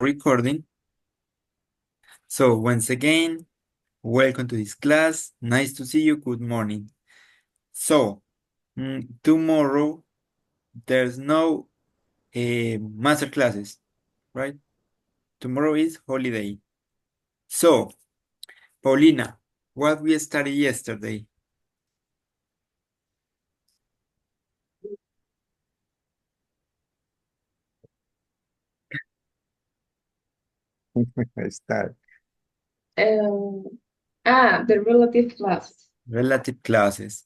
recording. So once again, welcome to this class. Nice to see you. Good morning. So tomorrow there's no master classes, right? Tomorrow is holiday. So Paulina, what we studied yesterday? Start. Um, the relative classes. Relative classes.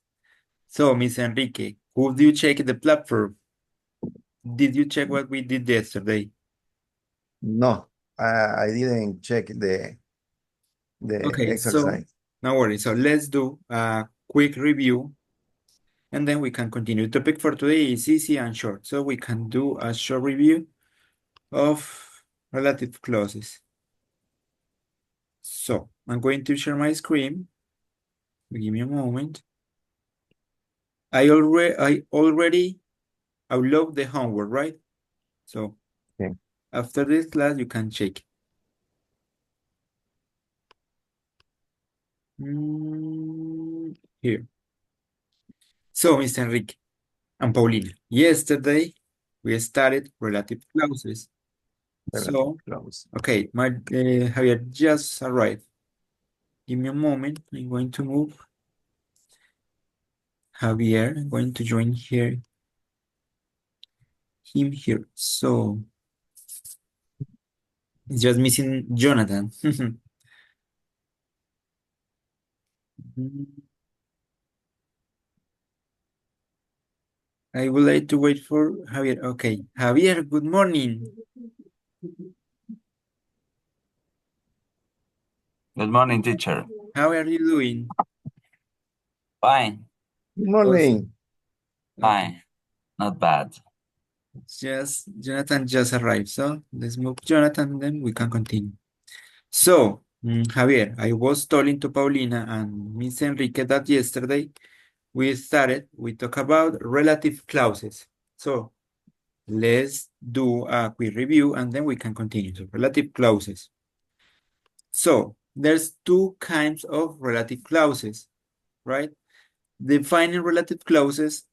So Miss Enrique, who do you check the platform? Did you check what we did yesterday? No, I didn't check the Okay, so exercise. no worries. So let's do a quick review and then we can continue. The topic for today is easy and short. So we can do a short review of relative clauses. So I'm going to share my screen. Give me a moment. I already upload the homework, right? So Okay. after this class, you can check. Here. So, Mr. Enrique and Paulina, yesterday we started relative clauses. Relative So, clause. okay, my Javier just arrived. Give me a moment. I'm going to move Javier. I'm going to join him here. So it's just missing Jonathan. I would like to wait for Javier. Okay, Javier, good morning. Good morning, teacher. How are you doing? Fine, Good Awesome. morning. Okay, fine, not bad. just Jonathan just arrived. So let's move Jonathan, then we can continue. So, Javier, I was telling to Paulina and Miss Enrique that yesterday we talk about relative clauses. So let's do a quick review and then we can continue. So relative clauses. So there's two kinds of relative clauses, right? Defining relative clauses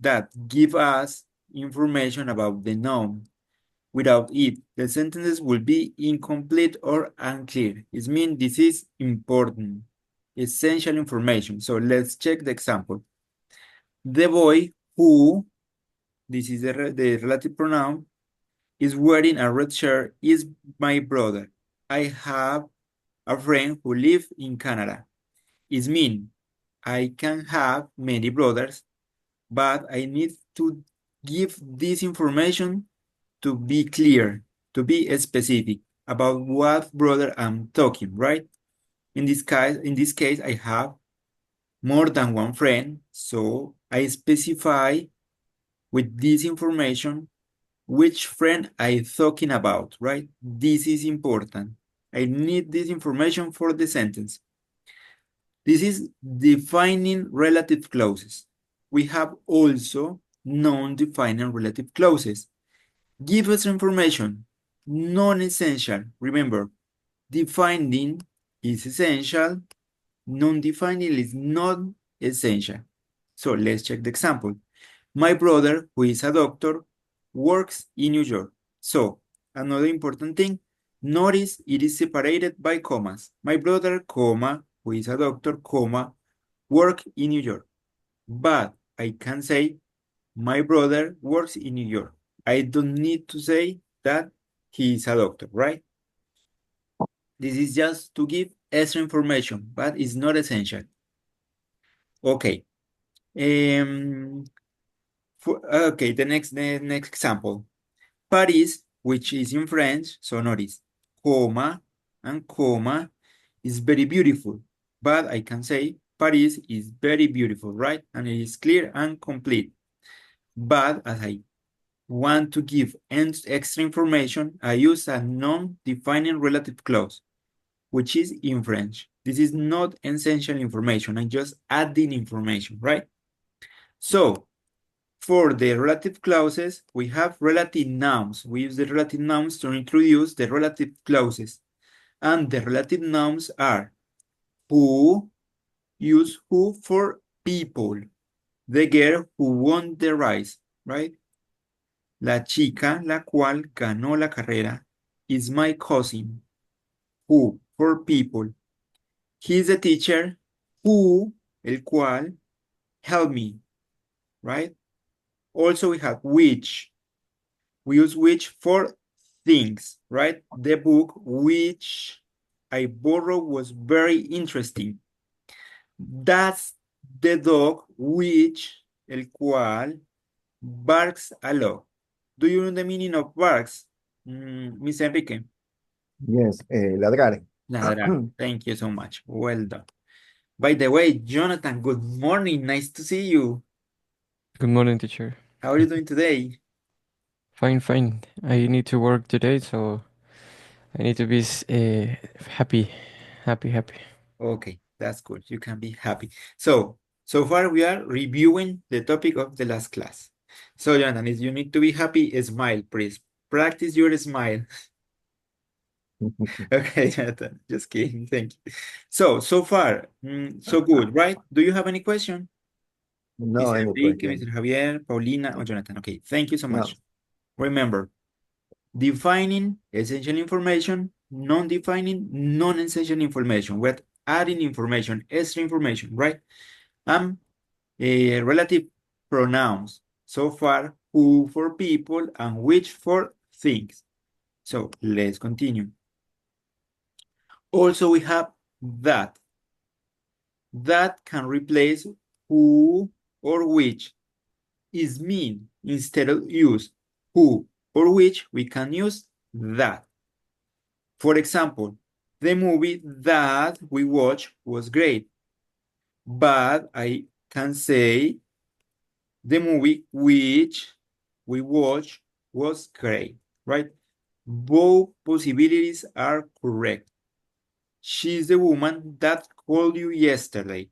that give us information about the noun. Without it, the sentences will be incomplete or unclear. It means this is important, essential information. So let's check the example. The boy who, this is the relative pronoun, is wearing a red shirt is my brother. I have a friend who lives in Canada. It means I can have many brothers, but I need to give this information to be clear, to be specific about what brother I'm talking, right? In this case, I have more than one friend, so I specify with this information which friend I talking about, right? This is important. I need this information for the sentence. This is defining relative clauses. We have also non-defining relative clauses. Give us information, non-essential. Remember, defining is essential, non-defining is not essential. So let's check the example. My brother, who is a doctor, works in New York. So another important thing, notice it is separated by commas. My brother, comma, who is a doctor, comma, work in New York. But I can say my brother works in New York. I don't need to say that he is a doctor, right? This is just to give extra information, but it's not essential. Okay. Um, okay, the next example. Paris, which is in French, so notice, comma and comma is very beautiful. But I can say Paris is very beautiful, right? And it is clear and complete. But as I want to give extra information, I use a non-defining relative clause, which is in French. This is not essential information. I'm just adding information, right? So For the relative clauses, we have relative nouns. We use the relative nouns to introduce the relative clauses. And the relative nouns are who, use who for people. The girl who won the race, right? La chica la cual ganó la carrera is my cousin. Who for people. He is a teacher who, el cual, help me, right? Also, we have which. We use which for things, right? The book which I borrowed was very interesting. That's the dog which, el cual, barks a lot. Do you know the meaning of barks, Miss Enrique? Yes, ladrar. Ladrar. Thank you so much. Well done. By the way, Jonathan, good morning. Nice to see you. Good morning, teacher. How are you doing today? Fine, fine. I need to work today, so I need to be happy. Okay, that's good. You can be happy. So far we are reviewing the topic of the last class. So, Jonathan, if you need to be happy, smile, please. Practice your smile. Okay, Jonathan, just kidding. Thank you. So far, so good, right? Do you have any question? No, Mr. any Enrique, question. Mr. Javier, Paulina, or Jonathan? Okay, thank you so No. much. Remember, defining essential information, non-defining non-essential information. We're adding information, extra information, right? Relative pronouns. So far, who for people and which for things. So let's continue. Also, we have that. That can replace who or which. Is mean instead of use who or which, we can use that. For example, the movie that we watched was great, but I can say the movie which we watched was great, right? Both possibilities are correct. She's the woman that called you yesterday.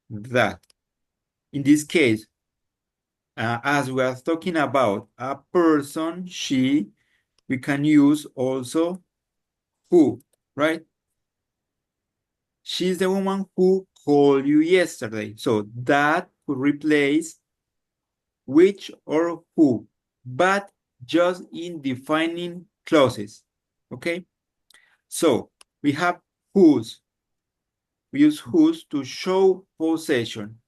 That. In this case, as we are talking about a person, she, we can use also who, right? She's the woman who called you yesterday. So that could replace which or who, but just in defining clauses, okay? So we have whose. We use whose to show possession,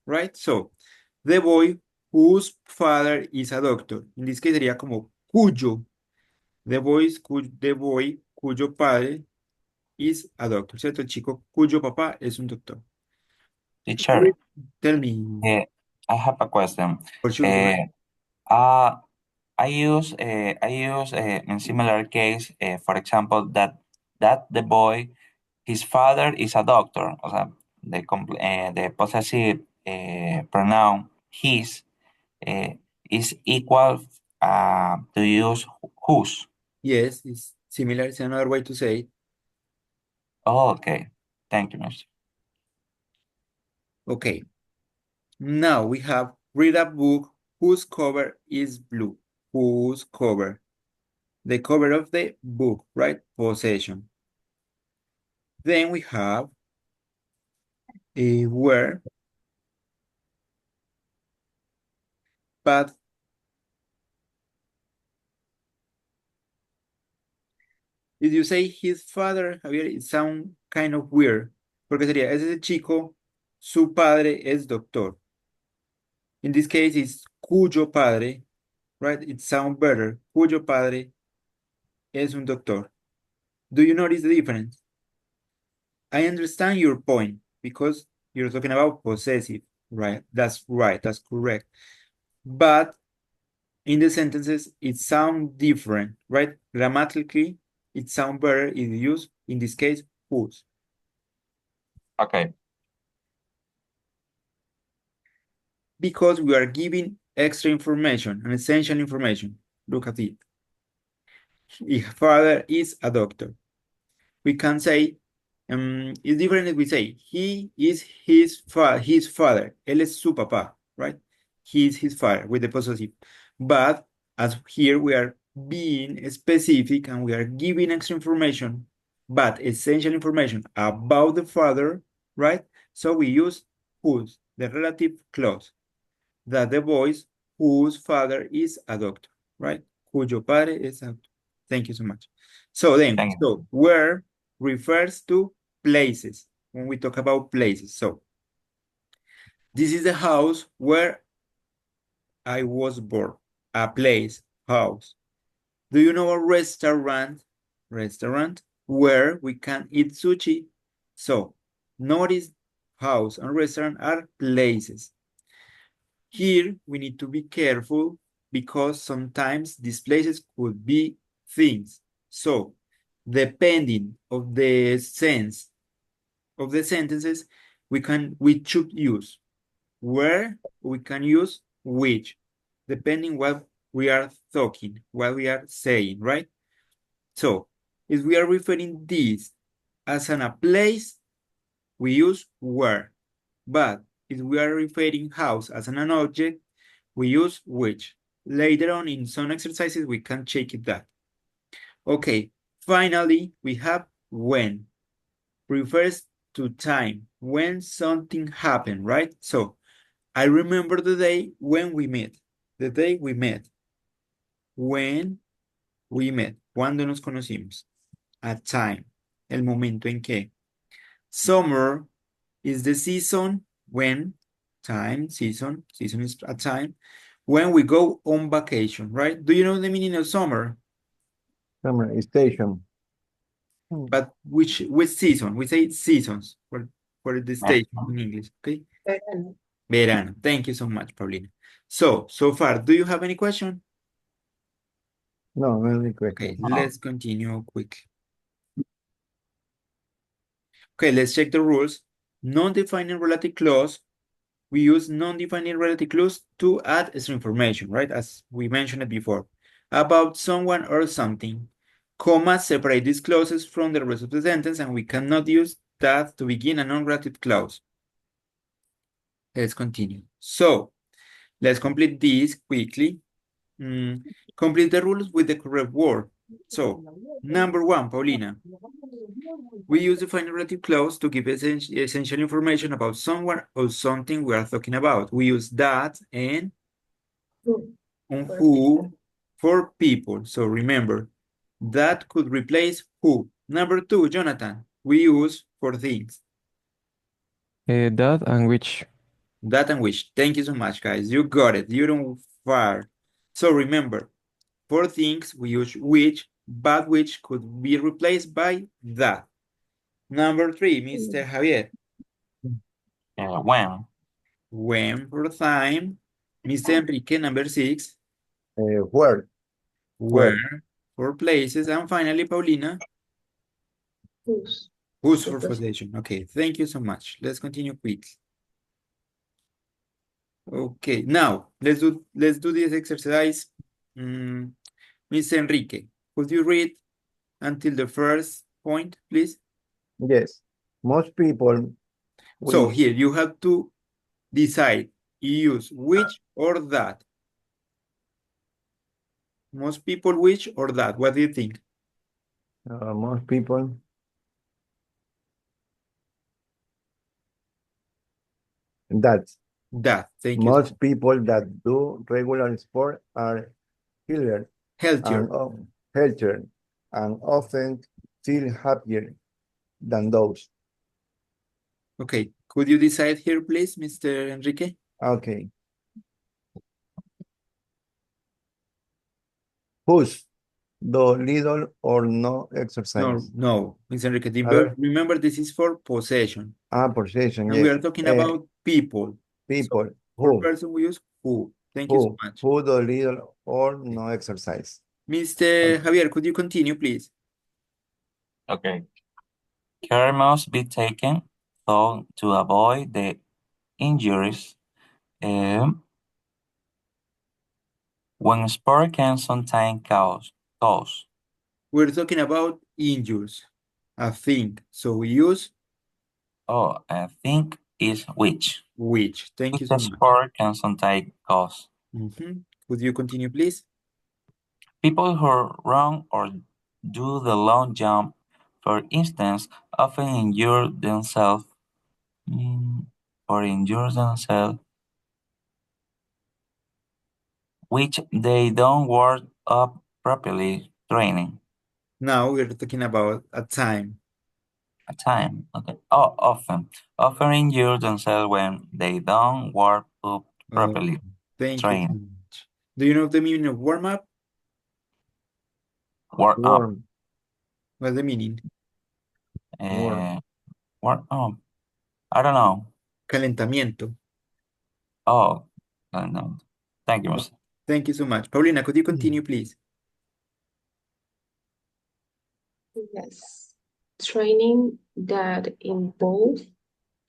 right? So the boy whose father is a doctor. In this case sería como cuyo. The boy cuyo padre is a doctor, ¿cierto? El chico cuyo papá es un doctor. Teacher, Tell me. I have a question. For sure, go ahead. I use in similar case, for example, that the boy, his father is a doctor. O sea, the possessive pronoun his is equal to use whose. Yes, it's similar. It's another way to say it. Oh, okay. Thank you, Mr. Okay. Now we have read a book whose cover is blue. Whose cover? The cover of the book, right? Possession. Then we have a where, but if you say his father, Javier, it sounds kind of weird. Porque sería, ese chico, su padre es doctor. In this case, it's cuyo padre, right? It sounds better. Cuyo padre es un doctor. Do you notice the difference? I understand your point because you're talking about possessive, right? That's right, that's correct. But in the sentences, it sounds different, right? Grammatically, it sounds better if you use, in this case, whose. Okay. Because we are giving extra information, an essential information. Look at it. His father is a doctor. We can say, it's different if we say, he is his father. Él es su papá. right? He is his father with the possessive. But as here we are being specific and we are giving extra information, but essential information about the father, right? So we use whose, the relative clause, that the boys whose father is a doctor, right? Cuyo padre es a doctor. Thank you so much. So then, Thank you. so where refers to places when we talk about places. So this is the house where I was born, a place, house. Do you know a restaurant? Restaurant where we can eat sushi. So notice house and restaurant are places. Here we need to be careful because sometimes these places could be things. So depending of the sense of the sentences, we should use where, we can use which, depending what we are talking, what we are saying, right? So if we are referring this as a place, we use where. But if we are referring house as an object, we use which. Later on in some exercises, we can check it that. Okay, finally, we have when. Refers to time, when something happened, right? So I remember the day when we met. The day we met. When we met. Cuando nos conocimos. A time. El momento en que. Summer is the season when. Time, season. Season is a time. When we go on vacation, right? Do you know the meaning of summer? Summer station. But which season? We say seasons for the station in English, okay? Verano. Verano. Thank you so much, Paulina. So far, do you have any question? No, any Okay, question. let's continue quickly. Okay, let's check the rules. Non-defining relative clause. We use non-defining relative clause to add extra information, right? As we mentioned it before. About someone or something. Commas separate these clauses from the rest of the sentence, and we cannot use that to begin a non-relative clause. Let's continue. So, let's complete this quickly. Complete the rules with the correct word. So, number one, Paulina. We use the final relative clause to give essential information about someone or something we are talking about. We use that and Who? on For who for people. So remember, that could replace who. Number two, Jonathan, we use for things. That and which. That and which. Thank you so much, guys. You got it. You don't far. So remember, for things, we use which, but which could be replaced by that. Number three, Mr. Javier. When. When for time. Mr. Enrique, number six. Where? Where for places. And finally, Paulina. whose? Whose for possession. Okay, thank you so much. Let's continue quickly. Okay, now let's do this exercise. Mr. Enrique, could you read until the first point, please? Yes. Most people So wish, here you have to decide, use which or that. Most people which or that. What do you think? most people that That. Thank you. most people that do regular sport are healthier Healthier. and healthier and often feel happier than those. Okay, could you decide here, please, Mr. Enrique? Okay. Whose do little or no exercise? No, Mr. Enrique. ver. Remember, this is for possession. Possession, And yes. we are talking about people. People. For Who? person, we use who. Thank you so much. Who do little or no exercise? Mr. Javier, could you continue, please? Okay. Care must be taken so to avoid the injuries. When sport can sometimes cause. We're talking about injuries, a thing. So we use I think is which. Which. Thank you It's so a much. sport and sometimes goes. Could you continue, please? People who run or do the long jump, for instance, often injure themselves which they don't warm up properly training. Now we're talking about a time. A time. Okay. Oh, often injure themselves when they don't warm up properly Thank you so training. much. Do you know the meaning of warm up? Warm up. Warm. What's the meaning? Warm up. I don't know. Calentamiento. Oh, no. Thank you, Mr. Thank you so much. Paulina, could you continue, please? Yes. Training that involves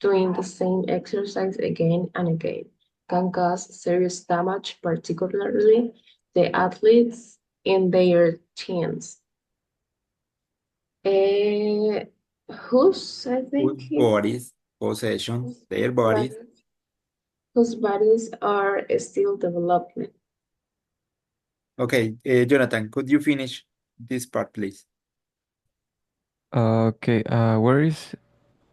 doing the same exercise again and again can cause serious damage, particularly the athletes in their teens. Whose, I think, Whose bodies, possessions, their bodies. whose bodies are still developing. Okay, Jonathan, could you finish this part, please? Okay, where is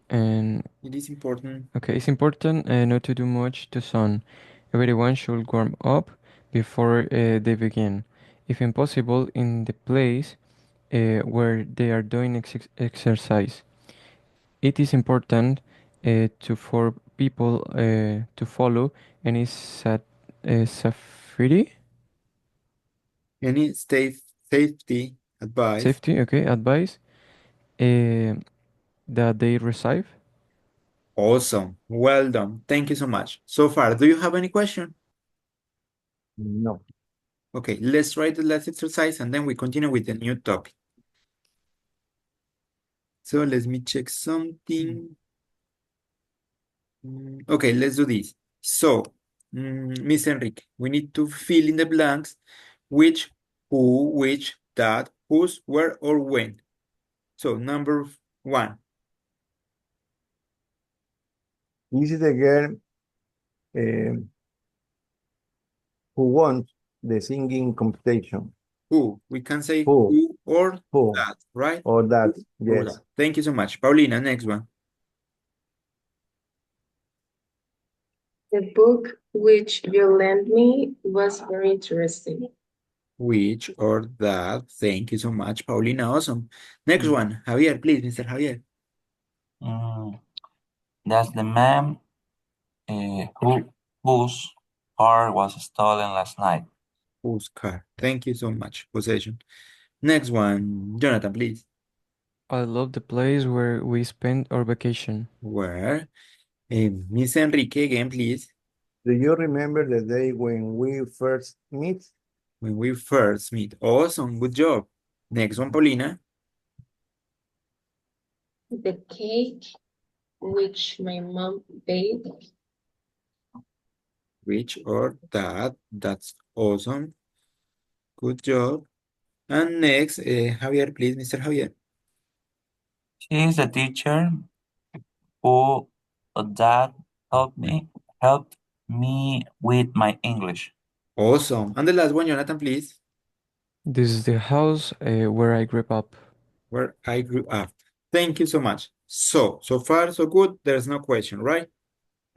and It is important. okay, it's important not to do much to sun. Everyone should warm up before they begin. If impossible, in the place where they are doing exercise. It is important for people to follow any safety Any safety advice? safety okay advice that they receive. Awesome. Well done. Thank you so much. So far, do you have any question? No. Okay, let's try the last exercise and then we continue with the new topic. So let me check something. Okay, let's do this. So, Miss Enrique, we need to fill in the blanks which, who, which, that, whose, where, or when. So, number 1. This is the girl who won the singing competition. Who? We can say Who? who or Who? that, right? Or that, Or yes. that. Thank you so much. Paulina, next one. The book which you lent me was very interesting. Which or that. Thank you so much, Paulina. Awesome. Next one. Javier, please, Mr. Javier. That's the man whose car was stolen last night. Whose car? Thank you so much. Possession. Next one. Jonathan, please. I love the place where we spent our vacation. Where? Miss Enrique, again, please. Do you remember the day when we first meet? When we first meet. Awesome. Good job. Next one, Paulina. The cake which my mom baked. Which or that. That's awesome. Good job. And next, Javier, please, Mr. Javier. She is a teacher who that helped me with my English. Awesome. And the last one, Jonathan, please. This is the house where I grew up. Where I grew up. Thank you so much. So far, so good. There's no question, right?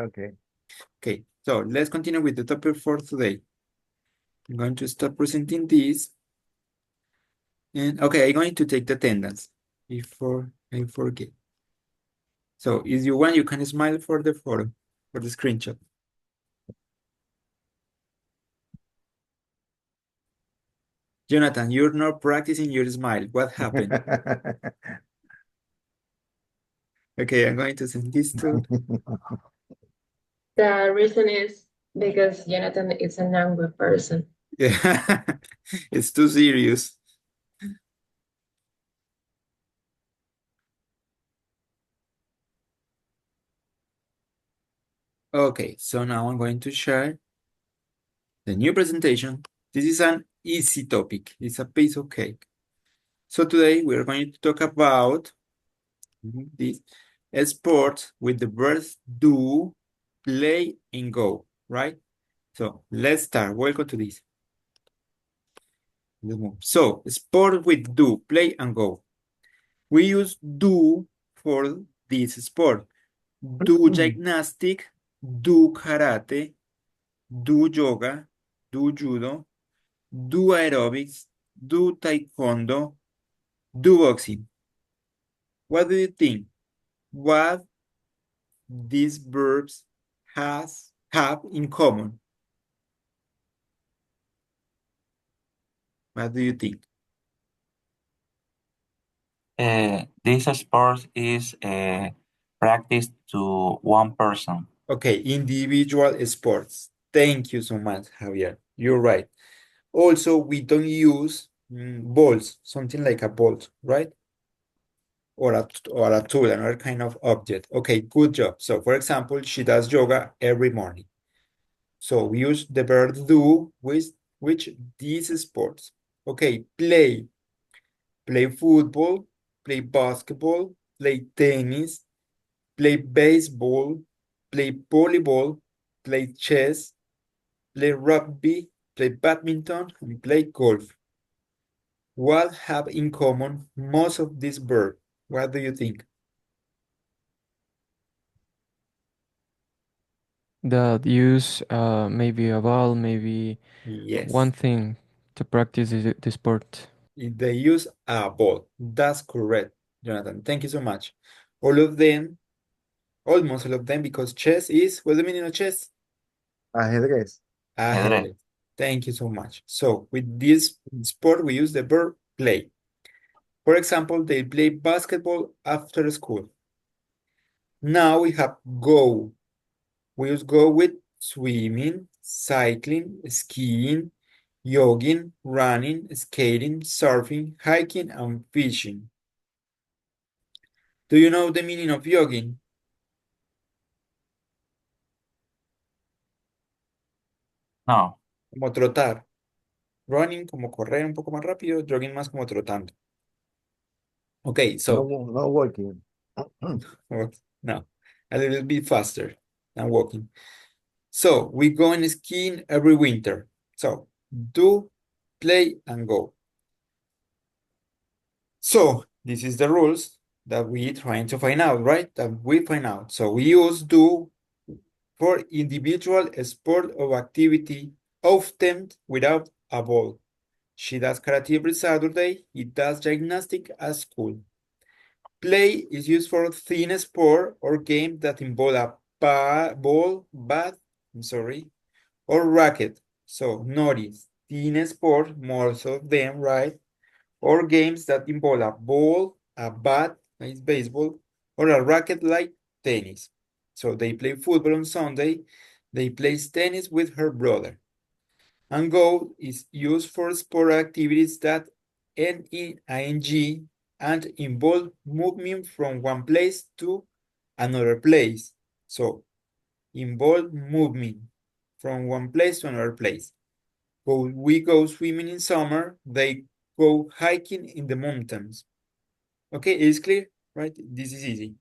Okay. Okay, so let's continue with the topic for today. I'm going to stop presenting this. And okay, I'm going to take the attendance before I forget. So if you want, you can smile for the photo, for the screenshot. Jonathan, you're not practicing your smile. What happened? Okay, I'm going to send this to. The reason is because Jonathan is an angry person. Yeah, it's too serious. Okay, so now I'm going to share the new presentation. This is an easy topic. It's a piece of cake. So today we're going to talk about this sports with the verbs do, play, and go, right? So let's start. Welcome to this. Let's move. So sport with do, play, and go. We use do for this sport. Do gymnastic, do karate, do yoga, do judo, do aerobics, do taekwondo, do boxing. What do you think? What these verbs have in common? What do you think? This sport is practiced to one person. Okay, individual sports. Thank you so much, Javier. You're right. Also, we don't use balls, something like a bolt, right? Or a tool, another kind of object. Okay, good job. So, for example, she does yoga every morning. So we use the verb do with which these sports. Okay, play. Play football, play basketball, play tennis, play baseball, play volleyball, play chess, play rugby, play badminton, and play golf. What have in common most of these verbs? What do you think? That use maybe a ball, maybe Yes, one thing to practice the sport. they use a ball. That's correct, Jonathan. Thank you so much. All of them, almost all of them, because chess is, what's the meaning of chess? Ajedrez. Ajedrez. Thank you so much. So with this sport, we use the verb play. For example, they play basketball after school. Now we have go. We use go with swimming, cycling, skiing, jogging, running, skating, surfing, hiking, and fishing. Do you know the meaning of jogging? No, Como trotar. Running, como correr un poco más rápido. Jogging más como trotando. Okay, so No working. no, a little bit faster than walking. So we go and skiing every winter. So do, play, and go. So this is the rules that we trying to find out, right? That we find out. So we use do for individual sport or activity, often without a ball. She does karate every Saturday. He does gymnastic at school. Play is used for thin sport or game that involve a ball, bat, or racket. So notice, thin sport, most of them, right? Or games that involve a ball, a bat, like baseball, or a racket like tennis. So they play football on Sunday. They play tennis with her brother. And go is used for sport activities that end in ing and involve movement from one place to another place. So involve movement from one place to another place. We go swimming in summer, they go hiking in the mountains. Okay, it's clear, right? This is easy.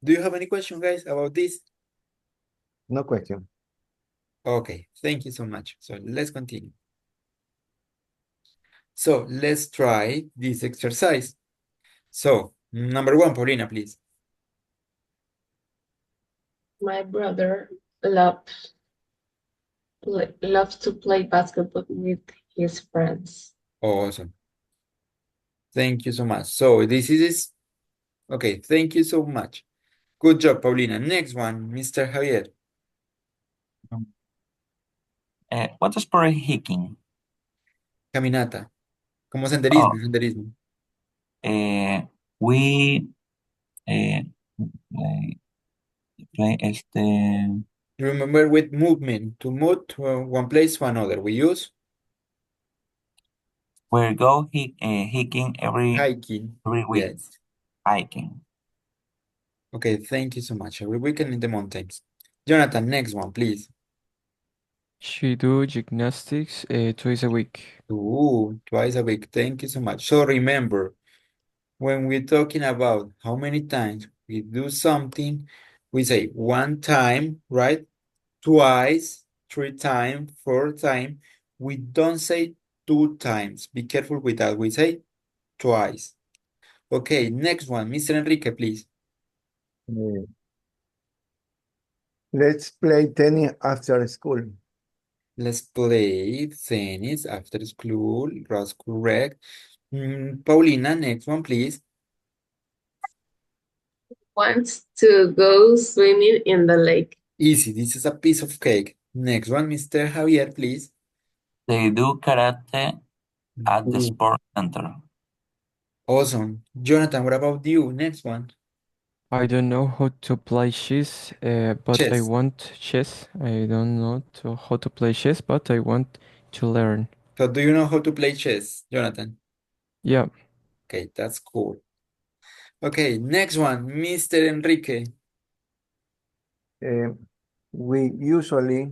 Do you have any question, guys, about this? No question. Okay, thank you so much. So let's continue. So let's try this exercise. So number one, Paulina, please. My brother loves to play basketball with his friends. Awesome. Thank you so much. So this is, okay, thank you so much. Good job, Paulina. Next one, Mr. Javier. what sport is hiking? Caminata. Como senderismo, Oh, senderismo. we eh, play Remember with movement, to move to one place to another, we use we go hiking hiking. every week. Yes. Hiking. Okay, thank you so much. Every weekend in the mountains. Jonathan, next one, please. She do gymnastics twice a week. Ooh, twice a week. Thank you so much. So remember, when we're talking about how many times we do something, we say one time, right? Twice, three times, four times. We don't say two times. Be careful with that. We say twice. Okay, next one, Mr. Enrique, please. Uh, let's play tennis after school. Let's play tennis after school. That's correct. Paulina, next one, please. Wants to go swimming in the lake. Easy. This is a piece of cake. Next one, Mr. Javier, please. They do karate at the Mm. sport center. Awesome. Jonathan, what about you? Next one. I don't know how to play chess, but I Chess. want chess. I don't know how to play chess, but I want to learn. So do you know how to play chess, Jonathan? Yeah. Okay, that's cool. Okay, next one, Mr. Enrique. Uh, we usually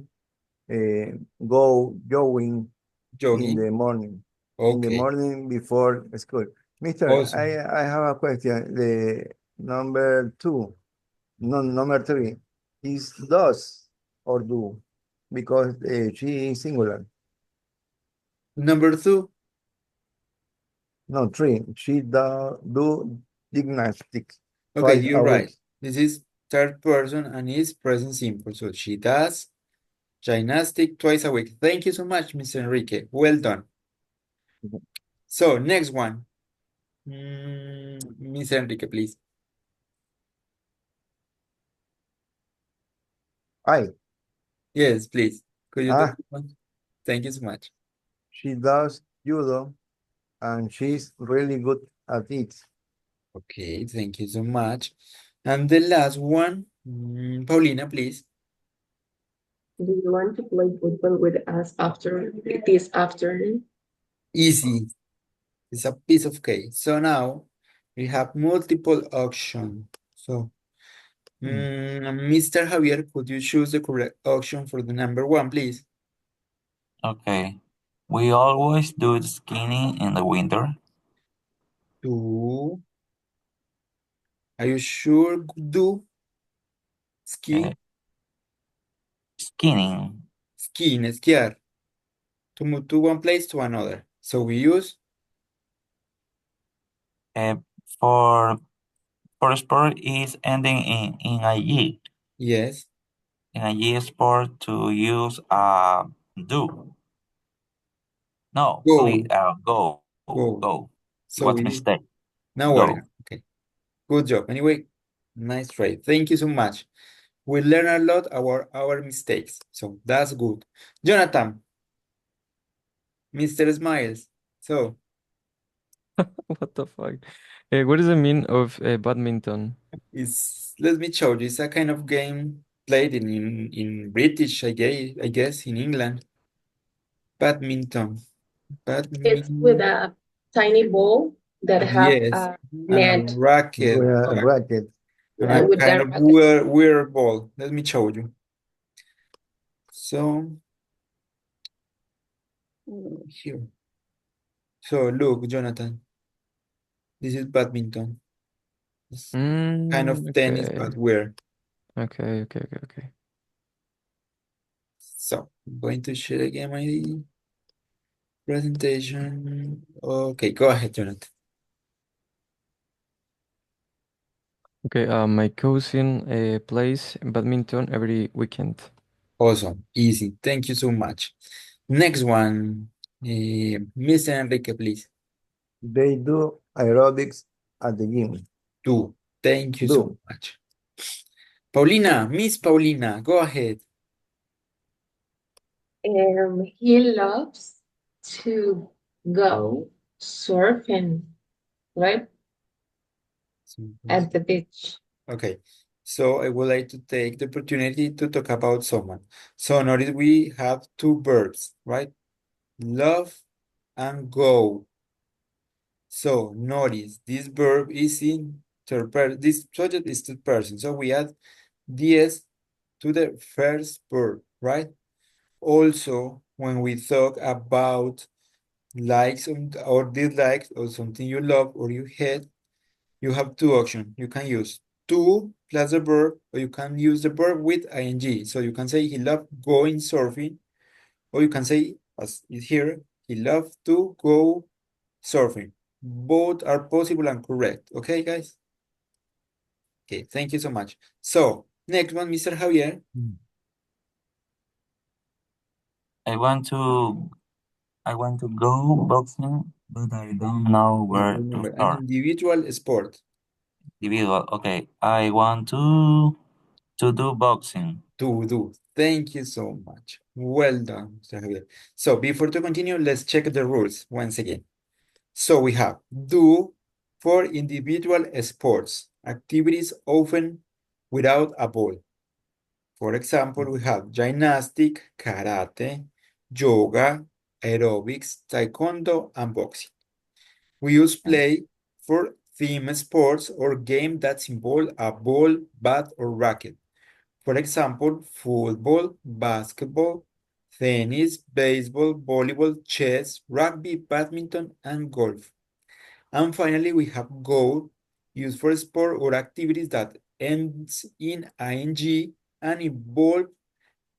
go jogging in the Jogging. morning. In the Okay, morning before school. Mister, awesome. I have a question. The number two, no, number three, is does or do? Because she is singular. Number two. No, three. She do gymnastics Okay, twice you're a week. right. This is third person and is present simple. So she does gymnastic twice a week. Thank you so much, Mr. Enrique. Well done. So next one. Mr. Enrique, please. I. Yes, please. Could you do Ah, this one? Thank you so much. she does judo and she's really good at it. Okay, thank you so much. And the last one, Paulina, please. Do you want to play football with us after this afternoon? Easy. It's a piece of cake. So now we have multiple options. So, Hmm. Mr. Javier, could you choose the correct option for the number one, please? Okay. We always do skiing in the winter. Two. Are you sure? Do Uh, ski, skiing. skiing, esquiar. To move to one place to another. So we use Uh, for for sport is ending in IE. yes, In IE sport to use do. No, please go, go. go. Go. It So was we a use, mistake. no worry. Go. Okay, good job. Anyway, nice try. Thank you so much. We learn a lot about our mistakes. So that's good. Jonathan, Mr. Smiles. So What the fuck? What does it mean of badminton? let me show you. It's a kind of game played in British, I guess, in England. Badminton. It's with Badminton. a tiny ball that have Yes. a And a net racket. Yeah. Racket. And yeah, a with kind the of racket. weird ball. Let me show you. So here. So look, Jonathan, this is badminton. It's kind of tennis, Okay. but weird. Okay. So I'm going to share again my presentation. Okay, go ahead, Jonathan. Okay, my cousin plays badminton every weekend. Awesome, easy. Thank you so much. Next one, Mr. Enrique, please. They do aerobics at the gym. Do. Thank you so Do. much. Paulina, Miss Paulina, go ahead. He loves to go surfing, right? At the beach. Okay, so I would like to take the opportunity to talk about someone. So notice we have two verbs, right? Love and go. So notice this verb is in third person. This subject is third person. So we add DS to the first verb, right? Also, when we talk about likes or dislikes or something you love or you hate, you have two options. You can use to plus the verb, or you can use the verb with ing. So you can say he loved going surfing, or you can say, as is here, he loved to go surfing. Both are possible and correct. Okay, guys? Okay, thank you so much. So, next one, Mr. Javier. I want to go boxing, but I don't know where to Remember, an start. individual sport. Individual. Okay. I want to do boxing. Do. Thank you so much. Well done, Mr. Javier. So, before to continue, let's check the rules once again. So, we have do for individual sports, activities often without a ball. For example, we have gymnastic, karate, yoga, aerobics, taekwondo, and boxing. We use play for theme sports or game that involve a ball, bat, or racket. For example, football, basketball, tennis, baseball, volleyball, chess, rugby, badminton, and golf. And finally, we have go, used for sport or activities that ends in ing and involve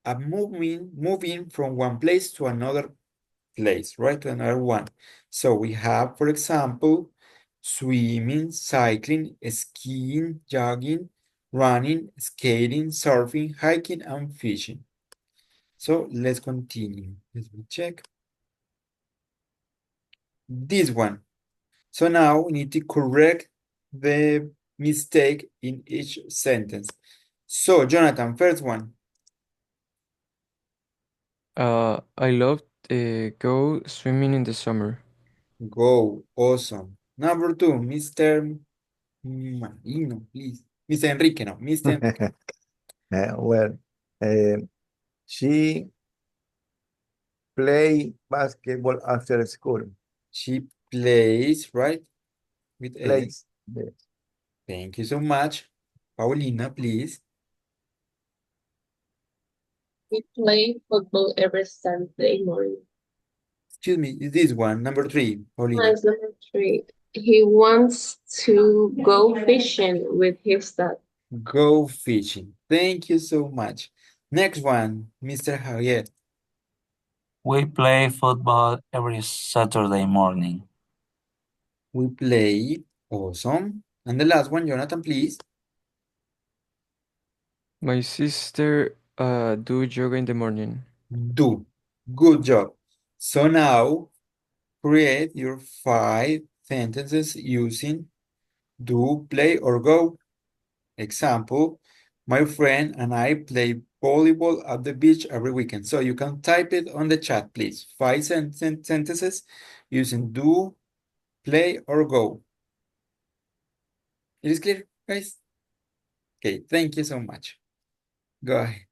a moving from one place to another place, right? To another one. So we have, for example, swimming, cycling, skiing, jogging, running, skating, surfing, hiking, and fishing. So let's continue. Let me check. This one. So now we need to correct the mistake in each sentence. So Jonathan, first one. I love go swimming in the summer. Go. Awesome. Number two, Mr. Marino, please. Mr. Enrique, no. Mr. Well, uh, she play basketball after school. She plays, right? With A. Plays. Yes. Thank you so much. Paulina, please. We play football every Sunday morning. Excuse me, is this one, number three, Paulina. Nice, number three. He wants to go fishing with his dad. Go fishing. Thank you so much. Next one, Mr. Javier. We play football every Saturday morning. We play. Awesome. And the last one, Jonathan, please. My sister do yoga in the morning. Do. Good job. So now, create your 5 sentences using do, play, or go. Example, my friend and I play volleyball at the beach every weekend. So you can type it on the chat, please. 5 sentences using do, play, or go. It is clear, guys? Okay, thank you so much. Go ahead.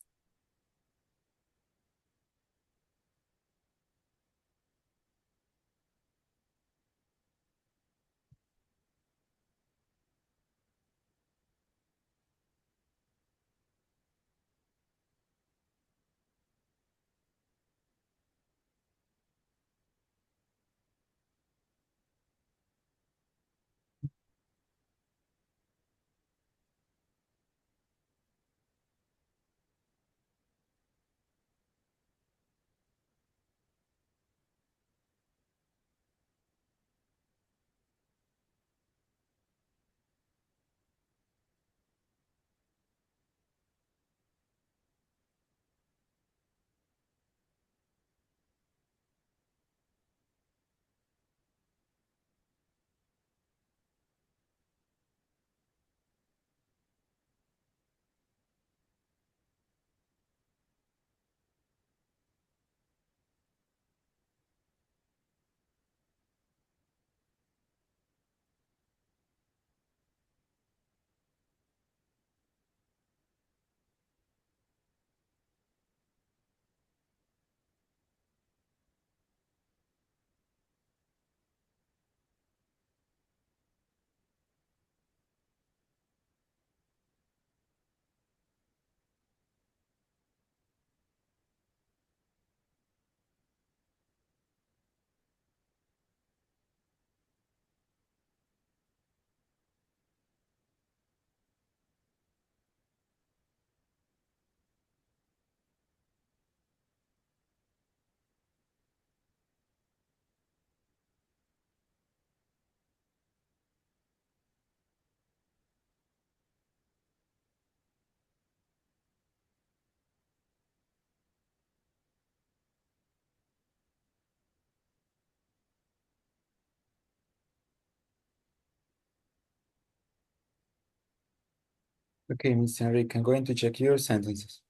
Okay, Mr. Enrique, I'm going to check your sentences.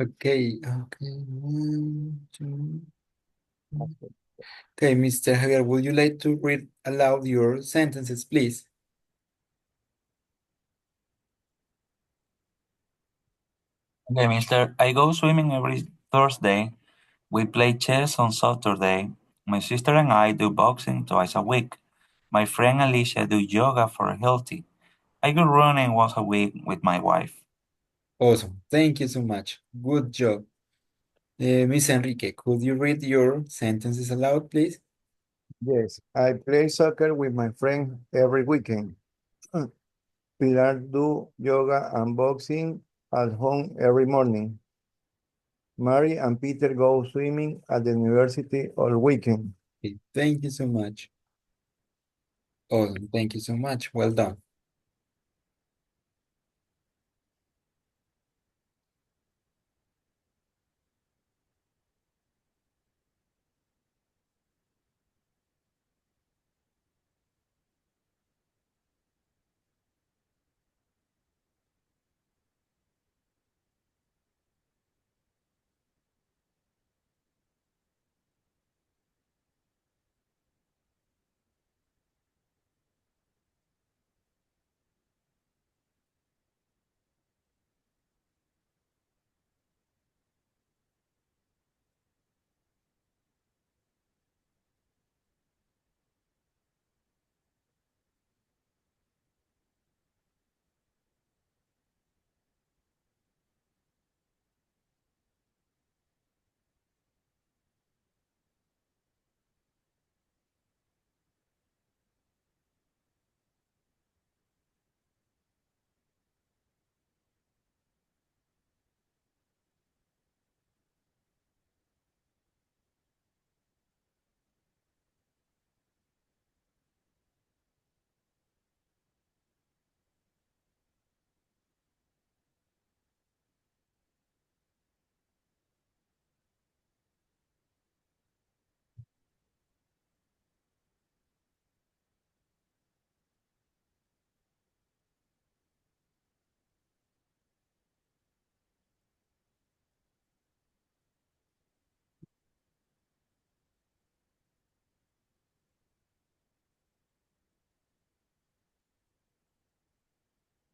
Okay. One, two. Okay, Mr. Javier, would you like to read aloud your sentences, please? Okay, mister, I go swimming every Thursday. We play chess on Saturday. My sister and I do boxing twice a week. My friend Alicia do yoga for healthy. I go running once a week with my wife. Awesome. Thank you so much. Good job. Miss Enrique, could you read your sentences aloud, please? Yes, I play soccer with my friend every weekend. Pilar do yoga and boxing at home every morning. Mary and Peter go swimming at the university all weekend. Okay, thank you so much. Awesome. Thank you so much. Well done.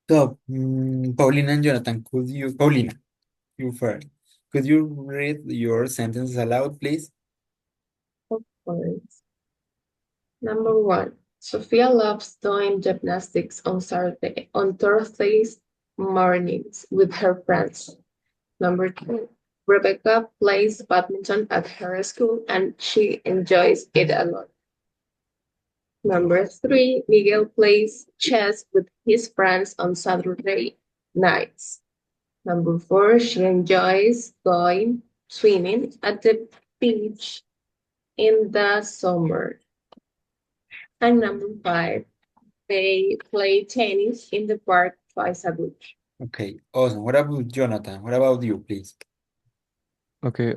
So, Paulina and Jonathan, Paulina, you first. Could you read your sentences aloud, please? Of course. Number 1. Sophia loves doing gymnastics on Thursdays mornings with her friends. Number 2. Rebecca plays badminton at her school and she enjoys it a lot. Number 3. Miguel plays chess with his friends on Saturday nights. Number 4. She enjoys going swimming at the beach in the summer. And number 5. They play tennis in the park twice a week. Okay, awesome. What about Jonathan? What about you, please? Okay,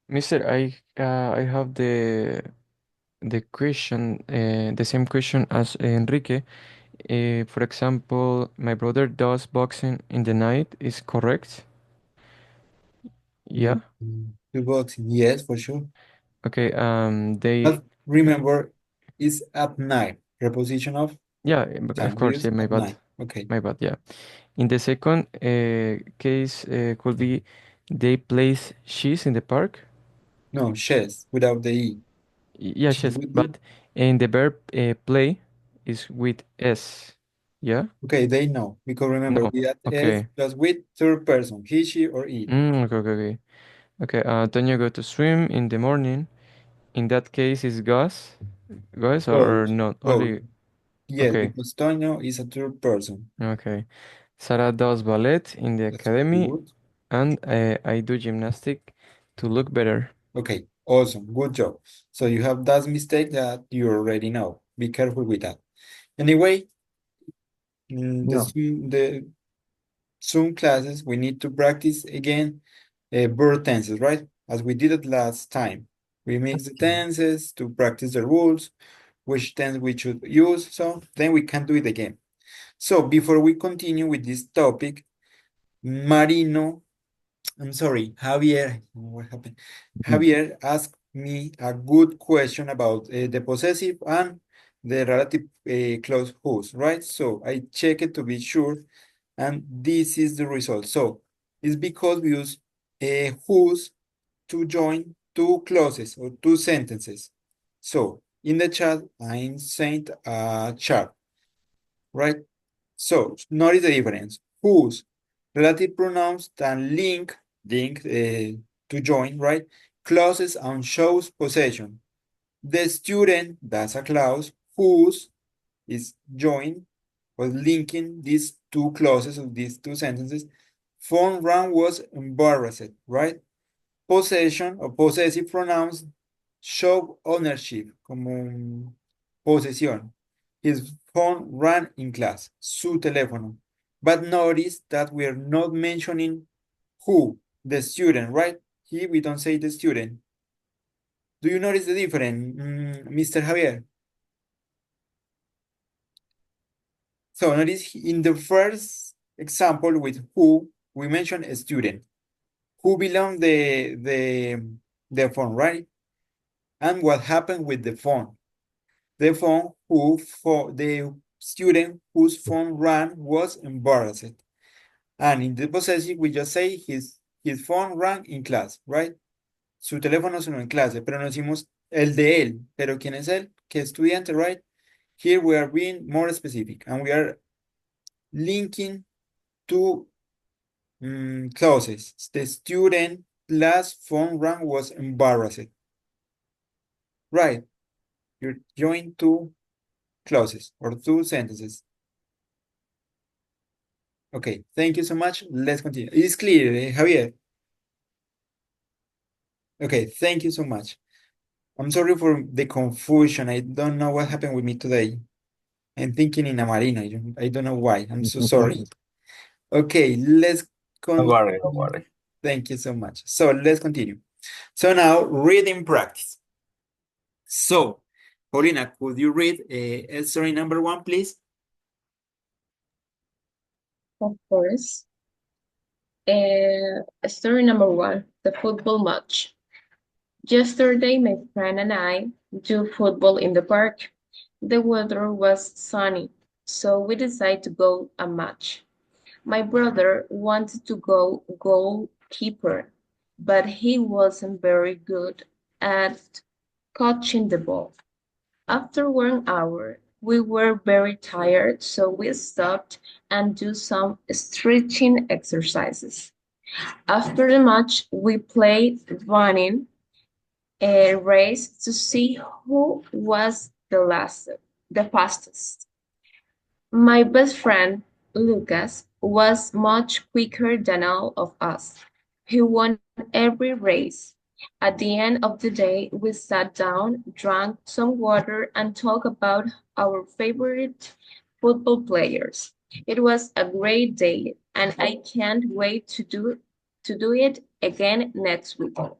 Mister, I have the question, the same question as Enrique. For example, my brother does boxing in the night, is correct? Yeah. Two boxing, yes, for sure. Okay, But remember, it's at night. Preposition of yeah, of time. We course, use yeah, my at bad. night. Okay. My bad, yeah. In the second case, could be they place cheese in the park. No, chess without the E. Yes, Chess yes, with the. but in the verb play is with S. Yeah? Okay, they know. Because remember, No. we add S Okay. just with third person. He, she, or it. Okay, okay, okay. Okay, Antonio go to swim in the morning. In that case, is Gus? Gus Both. or not? Both. Only. Yes, Okay, because Toño is a third person. okay. Sarah does ballet in the That's academy, good. and I do gymnastic to look better. Okay, awesome. Good job. So you have that mistake that you already know. Be careful with that. Anyway, No. the Zoom classes, we need to practice again verb tenses, right? As we did it last time. We mix the tenses to practice the rules, which tense we should use. So then we can do it again. So before we continue with this topic, Marino, I'm sorry, Javier, what happened? Javier asked me a good question about the possessive and the relative clause whose, right? So I check it to be sure, and this is the result. So it's because we use whose to join two clauses or two sentences. So in the chat, I sent a chart, right? So notice the difference. Whose relative pronouns can link to join, right? Clauses and shows possession. The student, that's a clause, whose is join or linking these two clauses of these two sentences. Phone rang was embarrassed, right? Possession or possessive pronouns show ownership, como posesión. His phone rang in class, su teléfono. But notice that we are not mentioning who, the student, right? Here we don't say the student. Do you notice the difference, Mr. Javier? So notice in the first example with who, we mentioned a student. Who belonged the phone, right? And what happened with the phone? The phone for the student whose phone rang was embarrassed. And in the possessive, we just say his phone rang in class, right? Su teléfono sonó en clase, pero no decimos el de él. Pero ¿quién es él? ¿Qué estudiante, right? Here we are being more specific and we are linking two clauses. The student plus phone rang was embarrassed. Right. You're joining two clauses or two sentences. Okay, thank you so much. Let's continue. It's clear, Javier. Okay, thank you so much. I'm sorry for the confusion. I don't know what happened with me today. I'm thinking in a marina. I don't know why. I'm so sorry. Okay, let's Don't continue. worry, don't worry. Thank you so much. So let's continue. So now, reading practice. So, Paulina, could you read story number 1, please? Of course. Story number 1, the football match. Yesterday, my friend and I do football in the park. The weather was sunny, so we decided to go a match. My brother wanted to go goalkeeper, but he wasn't very good at catching the ball. After 1 hour, we were very tired, so we stopped and do some stretching exercises. After the match, we played running a race to see who was the fastest. My best friend, Lucas, was much quicker than all of us. He won every race. At the end of the day, we sat down, drank some water, and talked about our favorite football players. It was a great day, and I can't wait to do it again next weekend.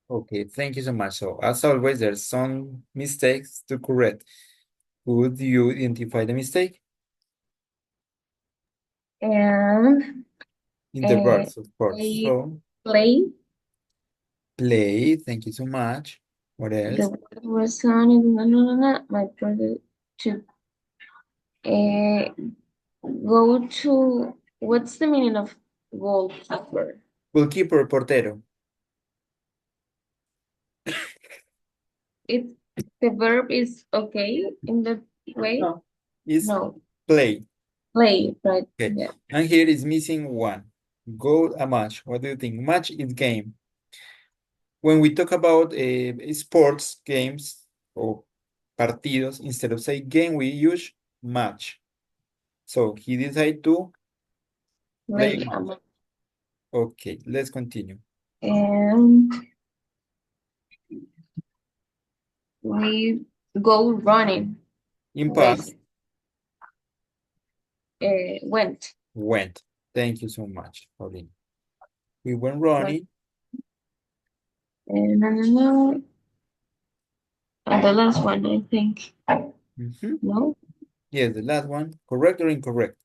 Okay, thank you so much. So as always, there's some mistakes to correct. Could you identify the mistake? And In the uh, verbs, of course. I So play. play, thank you so much. What The else? word was on my brother to uh, go to what's the meaning of goalkeeper? Goalkeeper, portero. It the verb is okay in the way? No. Is No, play. play, right? Okay. Yeah. And here is missing one. Go a match. What do you think? Match is game. When we talk about sports games or partidos, instead of say game, we use match. So he decided to play Play match. Okay, let's continue. and we go running. In Wait, past, went. went. Thank you so much, Pauline. We went Went. running. No, no, no. And the last one, I think. Mhm. No, Yes, the last one. Correct or incorrect?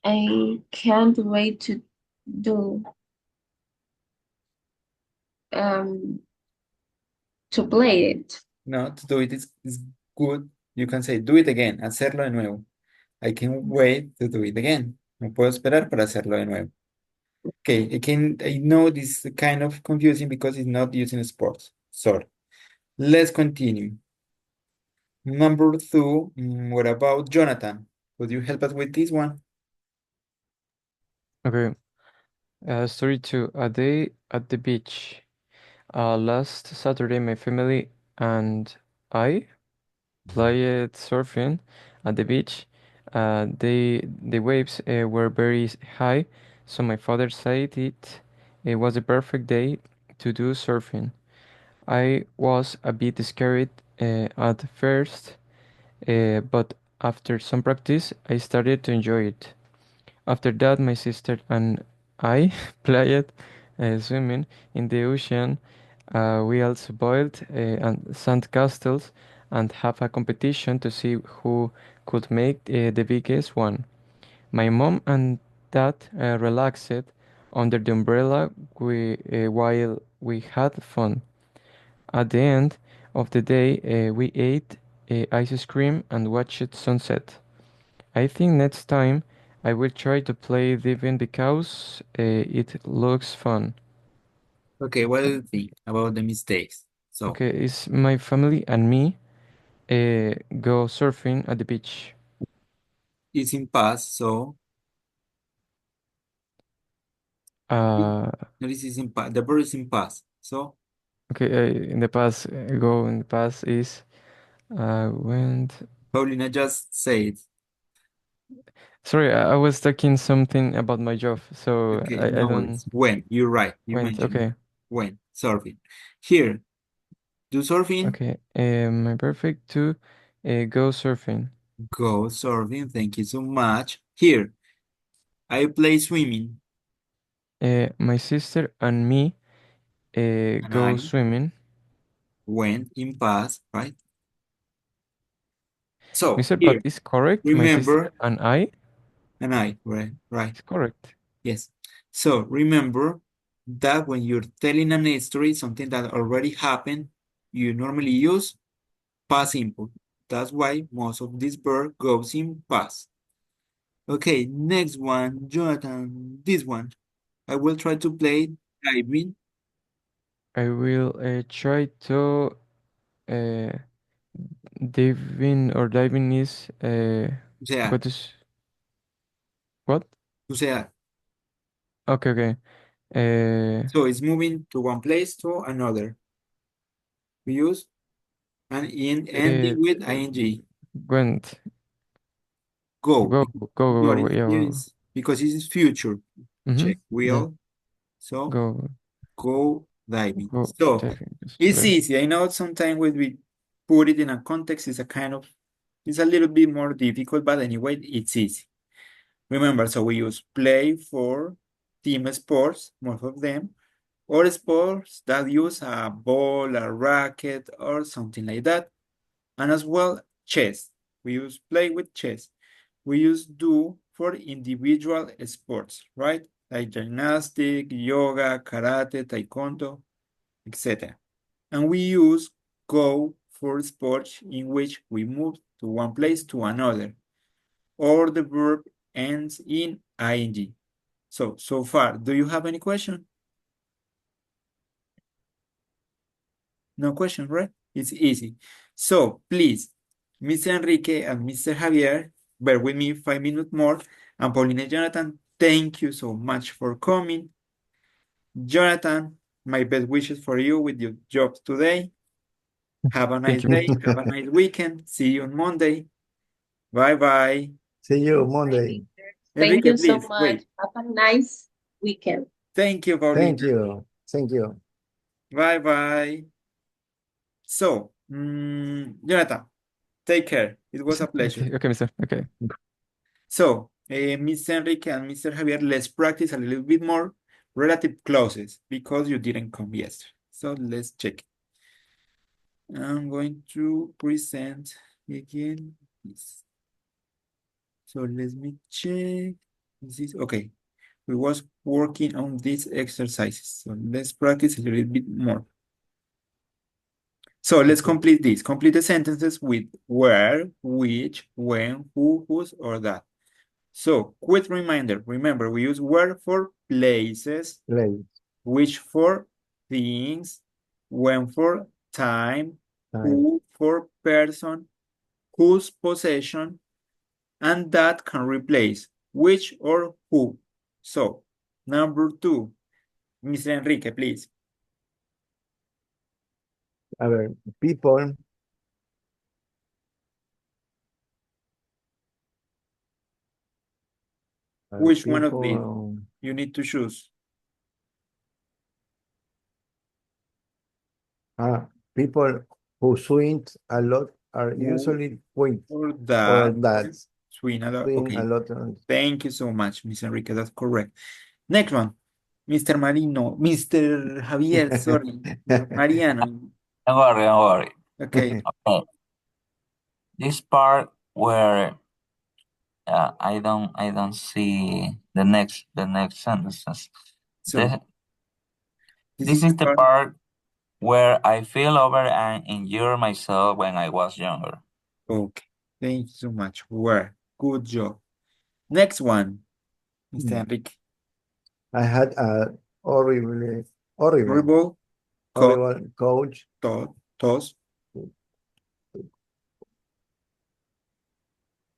I can't wait to do um to play it. No, to do it is good. You can say, do it again, hacerlo de nuevo. I can wait to do it again. No puedo esperar para hacerlo de nuevo. Okay, I know this is kind of confusing because it's not using sports. Sorry. Let's continue. Number two, what about Jonathan? Could you help us with this one? Okay. Story 2. A day at the beach. Last Saturday, my family and I played surfing at the beach. The waves were very high, so my father said it was a perfect day to do surfing. I was a bit scared at first, but after some practice, I started to enjoy it. After that, my sister and I played swimming in the ocean. We also built and sand castles and have a competition to see who could make the biggest one. My mom and dad relaxed under the umbrella while we had fun. At the end of the day, we ate ice cream and watched sunset. I think next time I will try to play Divine because it looks fun. Okay, what do you think about the mistakes? So Okay, it's my family and me go surfing at the beach. it's in past, so Uh, no, this is in past. The verb is in past. So okay, in the past, go in the past is went. Paulina just said, Sorry, I was talking something about my job, so okay, I no don't worries. When, you're right. You went. mentioned Okay, when, surfing. Here, do surfing, okay. My perfect to go surfing. go surfing. Thank you so much. Here, I play swimming My sister and me and go I swimming. went in past, right? So Mr. here, But is correct. My sister remember, and I and I, right, right. is correct. Yes. So remember that when you're telling an story, something that already happened, you normally use past simple. That's why most of this verb goes in past. Okay, next one, Jonathan, this one. I will try to play diving. I will try to. diving is Suceder, what is what? suceder. Okay, okay. So it's moving to one place to another. We use an ending with ing. Went. Go. Go, go, go, No, go. Yeah, go. yes, because this is future. Mm-hmm. Check. Yeah. Will. So Go, go diving. go. So Diving. Yes, it's clear. easy. I know sometimes when we put it in a context, it's a little bit more difficult, but anyway, it's easy. Remember, so we use play for team sports, most of them, or sports that use a ball, a racket, or something like that. And as well, chess. We use play with chess. We use do for individual sports, right? Like gymnastic, yoga, karate, taekwondo, etc. And we use go for sports in which we move to one place to another, or the verb ends in ing. So far, do you have any question? No question, right? It's easy. So please, Mr. Enrique and Mr. Javier, bear with me 5 minutes more. And Paulina and Jonathan, thank you so much for coming. Jonathan, my best wishes for you with your job today. Have a nice Thank you. day. Have a nice weekend. See you on Monday. Bye-bye. See you Bye, Monday. teacher. Thank Enrique, you so please, much. wait. Have a nice weekend. Thank you, Paulina. Thank you. Thank you. Bye-bye. So, Jonathan, take care. It was a pleasure. Okay, okay, mister. Okay. So, Mr. Enrique and Mr. Javier, let's practice a little bit more relative clauses because you didn't come yesterday. So let's check. I'm going to present again this. So let me check. This is okay. We was working on these exercises. So let's practice a little bit more. So let's complete this. Complete the sentences with where, which, when, who, whose, or that. So, quick reminder, remember we use where for places, Late. which for things, when for time, Time. who for person, whose possession, and that can replace which or who. So, number 2, Mr. Enrique, please. A ver, people. Which one of these People, you need to choose? people who swing a lot are Who usually point or or that? that Swing a lot. swing a Okay. lot. On- Thank you so much, Mr. Enrique. That's correct. Next one, Mr. Marino, Mr. Javier, sorry, Mariano. Don't worry, don't worry. Okay, Okay. This part where I don't see the next sentences. so This, this this is the is the part. part where I feel over and injure myself when I was younger. Okay, thank you so much. Where? Good job. Next one, Mr. Enrique. I had a horrible, Horrible, co horrible coach. toss.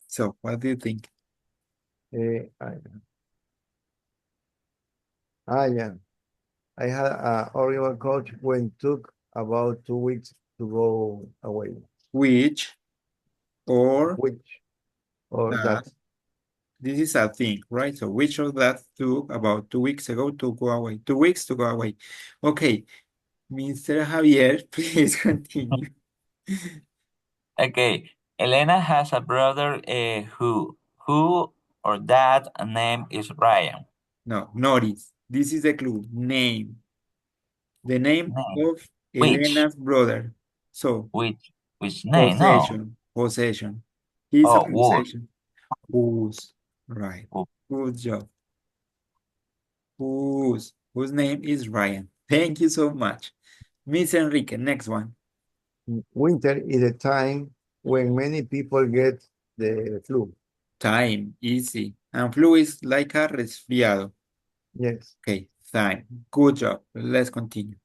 So, what do you think? Yeah. I had a horrible coach when took about 2 weeks to go away. Which or Which or that? that. This is a thing, right? So, which of that took about 2 weeks ago to go away? 2 weeks to go away. Okay, Mr. Javier, please continue. Okay, Elena has a brother who or that name is Ryan. No, notice. This is a clue. Name. The name Name. of Which? Elena's brother. So, Which name? No. possession. Possession. He's a Oh, wood. possession. Whose? Right. Wood. Good job. Whose name is Ryan. Thank you so much. Miss Enrique, next one. Winter is a time when many people get the flu. Time. Easy. And flu is like a resfriado. Yes. Okay, time. Good job. Let's continue.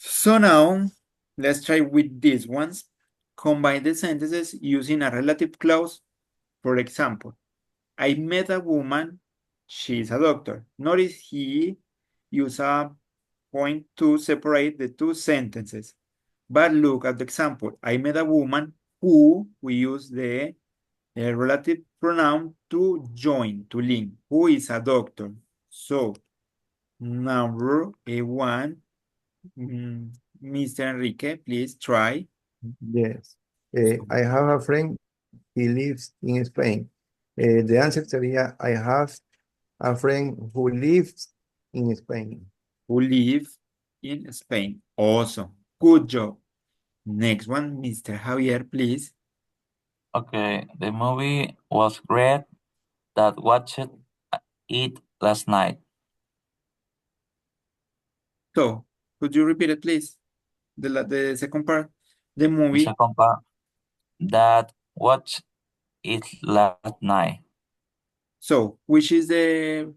So now, let's try with these ones. Combine the sentences using a relative clause. For example, I met a woman, she's a doctor. Notice he used a point to separate the two sentences. But look at the example. I met a woman who, we use the relative pronoun to join, to link, who is a doctor. So, number one, Mr. Enrique, please try. Yes. I have a friend, he lives in Spain. The answer sería, I have a friend who lives in Spain. Who live in Spain. Awesome. Good job. Next one, Mr. Javier, please. Okay, the movie was great. That watched it last night. So, could you repeat it, please? The second part, the The movie. second part, that watched it last night. So, which is the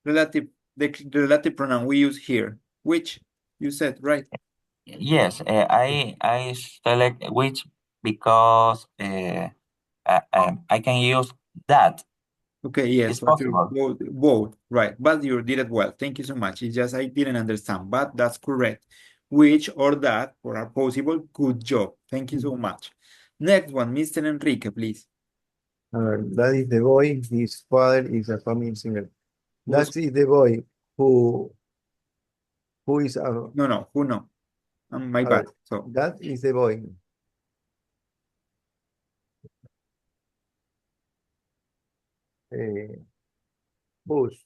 relative pronoun we use here? Which you said, right? Yes, I select which because I can use that. Okay, yes, It's for sure. possible. Both, right. But you did it well. Thank you so much. It's just I didn't understand, but that's correct. Which or that or are possible. Good job. Thank you so much. Next one, Mr. Enrique, please. That is the boy, his father is a family singer. Who's- That is the boy who is a, No, who no? My bad. So, that is the boy. Whose,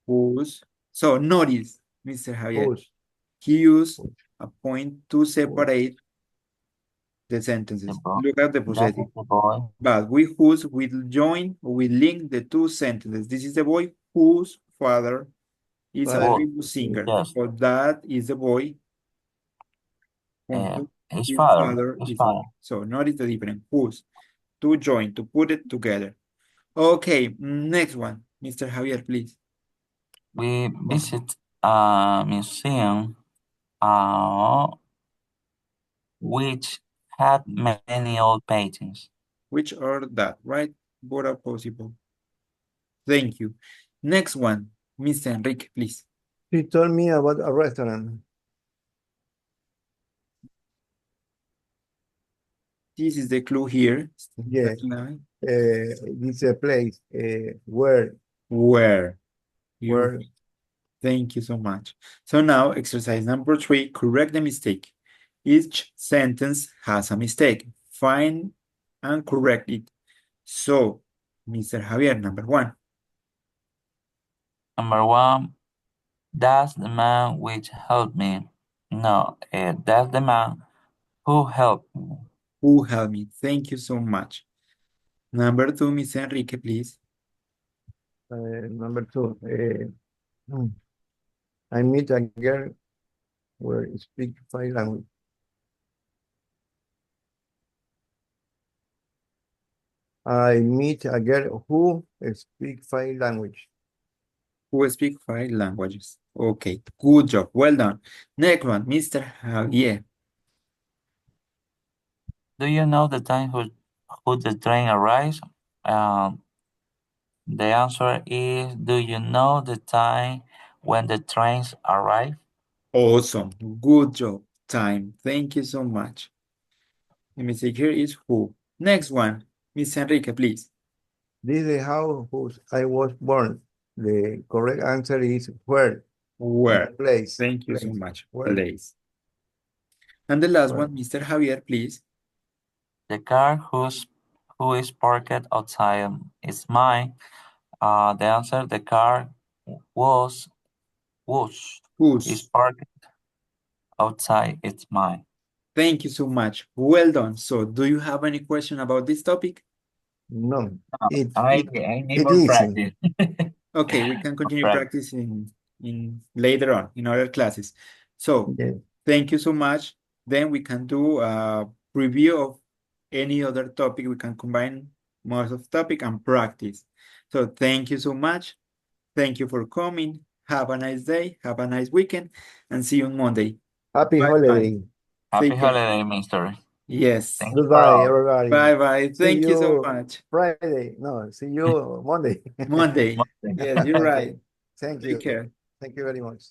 who's? So notice, Mr. Javier, whose, he used a point to separate the sentences. The boy. Look at the That possessive. is the boy. But we whose will join, will link the two sentences. This is the boy whose father is a Father. famous singer. Yes. So that is the boy His his father. father His is father. a. So notice the difference. Whose to join, to put it together. Okay, next one, Mr. Javier, please. We visit a museum which had many old paintings. Which are that, right? Both are possible. Thank you. Next one, Mr. Enrique, please. He told me about a restaurant. This is the clue here. Yes. It's a place where. You, thank you so much. So now, exercise number 3, correct the mistake. Each sentence has a mistake. Find and correct it. So, Mr. Javier, number 1. Number 1, that's the man which helped me. No, that's the man who helped me. Who helped me? Thank you so much. Number 2, Mr. Enrique, please. Number 2. I meet a girl who speaks 5 languages. I meet a girl who speaks 5 languages. Who speak 5 languages. Okay, good job. Well done. Next one, Mr. Javier. Do you know the time who the train arrives? The answer is, do you know the time when the trains arrive? Awesome. Good job. Time. Thank you so much. The mistake here is who. Next one, Miss Enrique, please. This is the house whose I was born. The correct answer is where. Where? Place. Thank you so Place. much. Where? Place. And the last Where? one, Mr. Javier, please. The car who is parked outside is mine. The answer, the car is Whose? parked outside, it's mine. Thank you so much. Well done. So, do you have any question about this topic? No. I need more practice. Okay, we can continue Right. practicing in later on in other classes. So, Yeah. thank you so much. Then we can do a review of any other topic. We can combine most of topic and practice. So thank you so much. Thank you for coming. Have a nice day. Have a nice weekend and see you on Monday. Happy Bye-bye. holiday. Happy Take care. holiday, mister. Yes. Thank you for Goodbye, all. everybody. Bye-bye. See Thank you so you much. Friday. No, see you Monday. Monday. Yes, you're right. Okay. Thank Take you. care. Thank you very much.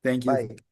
Thank you. Bye.